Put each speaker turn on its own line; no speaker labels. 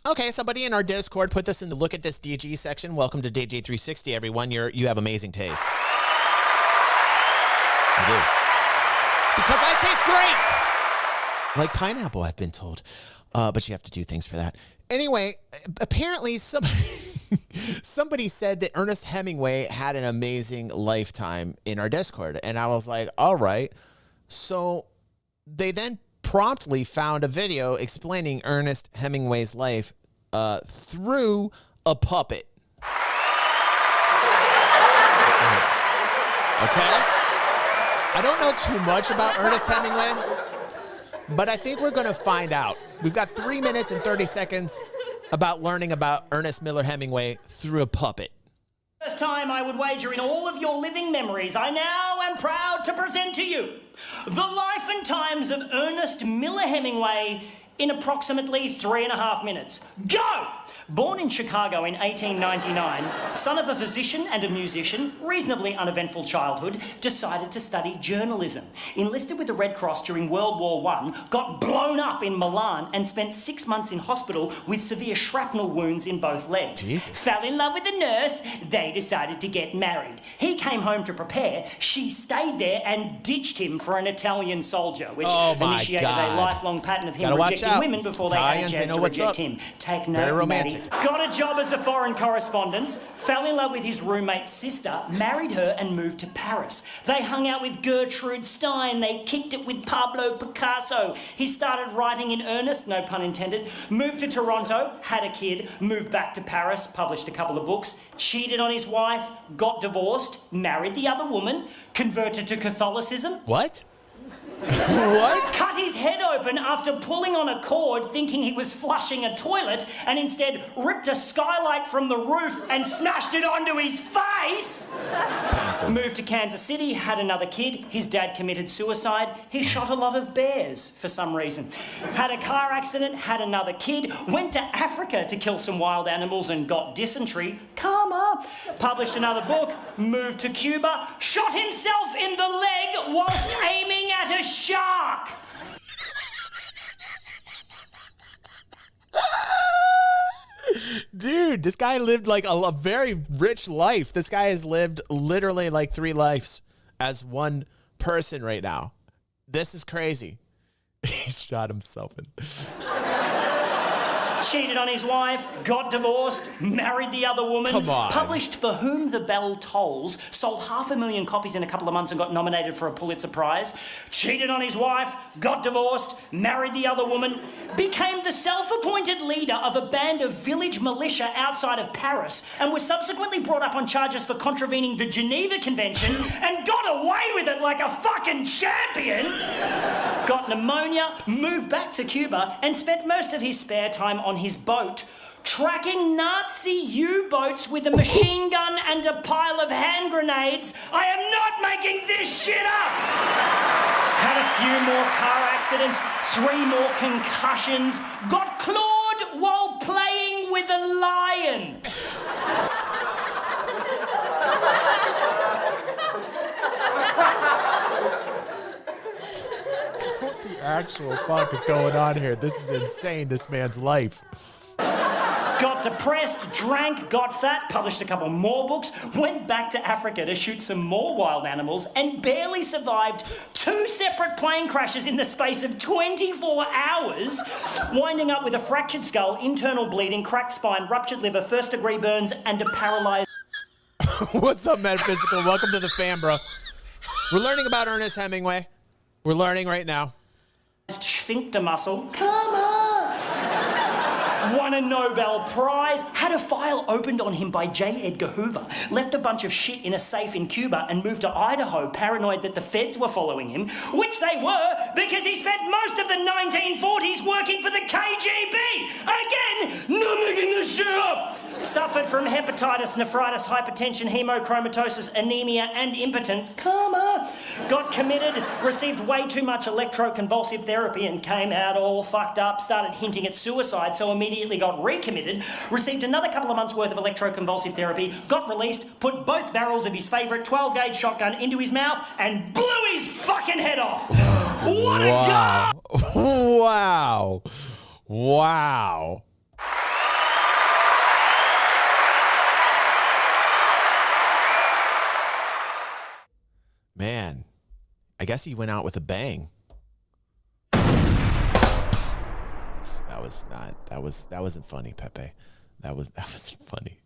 Okay, somebody in our Discord put this in the Look at This DG section. Welcome to DJ360, everyone. You have amazing taste. I do. Because I taste great! Like pineapple, I've been told. But you have to do things for that. Anyway, apparently somebody said that Ernest Hemingway had an amazing lifetime in our Discord. And I was like, all right. So they then promptly found a video explaining Ernest Hemingway's life through a puppet. Okay? I don't know too much about Ernest Hemingway, but I think we're going to find out. We've got 3 minutes and 30 seconds about learning about Ernest Miller Hemingway through a puppet.
First time I would wager in all of your living memories, I now am proud to present to you the life and times of Ernest Miller Hemingway in approximately 3.5 minutes. Go! Born in Chicago in 1899, son of a physician and a musician, reasonably uneventful childhood, decided to study journalism. Enlisted with the Red Cross during World War I, got blown up in Milan and spent 6 months in hospital with severe shrapnel wounds in both legs.
Jesus.
Fell in love with a nurse, they decided to get married. He came home to prepare, she stayed there and ditched him for an Italian soldier, which initiated a lifelong pattern of him rejecting women before they had a chance to reject him. Take note,
Very romantic.
Maddie. Got a job as a foreign correspondent, fell in love with his roommate's sister, married her and moved to Paris. They hung out with Gertrude Stein, they kicked it with Pablo Picasso. He started writing in earnest, no pun intended, moved to Toronto, had a kid, moved back to Paris, published a couple of books, cheated on his wife, got divorced, married the other woman, converted to Catholicism.
What? What?
Cut his head open after pulling on a cord thinking he was flushing a toilet and instead ripped a skylight from the roof and smashed it onto his face. Moved to Kansas City, had another kid. His dad committed suicide. He shot a lot of bears for some reason. Had a car accident, had another kid. Went to Africa to kill some wild animals and got dysentery. Karma. Published another book. Moved to Cuba. Shot himself in the leg whilst aiming at a shark.
Dude, this guy lived like a very rich life. This guy has lived literally like 3 lives as one person right now. This is crazy. He shot himself in.
Cheated on his wife, got divorced, married the other woman.
Come on.
Published For Whom the Bell Tolls, sold 500,000 copies in a couple of months and got nominated for a Pulitzer Prize. Cheated on his wife, got divorced, married the other woman. Became the self-appointed leader of a band of village militia outside of Paris and was subsequently brought up on charges for contravening the Geneva Convention and got away with it like a fucking champion. Got pneumonia, moved back to Cuba and spent most of his spare time on his boat tracking Nazi U-boats with a machine gun and a pile of hand grenades. I am not making this shit up! Had a few more car accidents, 3 more concussions, got clawed while playing with a lion.
What the actual fuck is going on here? This is insane, this man's life.
Got depressed, drank, got fat, published a couple more books, went back to Africa to shoot some more wild animals, and barely survived 2 separate plane crashes in the space of 24 hours, winding up with a fractured skull, internal bleeding, cracked spine, ruptured liver, 1st-degree burns, and a paralyzed...
What's up, Metaphysical? Welcome to the fam, bro. We're learning about Ernest Hemingway. We're learning right now.
Sphincter muscle. Come on. Won a Nobel Prize, had a file opened on him by J. Edgar Hoover, left a bunch of shit in a safe in Cuba and moved to Idaho, paranoid that the feds were following him, which they were because he spent most of the 1940s working for the KGB. Again, not making this shit up. Suffered from hepatitis, nephritis, hypertension, hemochromatosis, anemia, and impotence. Karma. Got committed, received way too much electroconvulsive therapy and came out all fucked up, started hinting at suicide, so immediately got recommitted, received another couple of months' worth of electroconvulsive therapy, got released, put both barrels of his favourite 12-gauge shotgun into his mouth, and blew his fucking head off. What a guy!
Wow. Wow. I guess he went out with a bang. That wasn't funny, Pepe. That wasn't funny.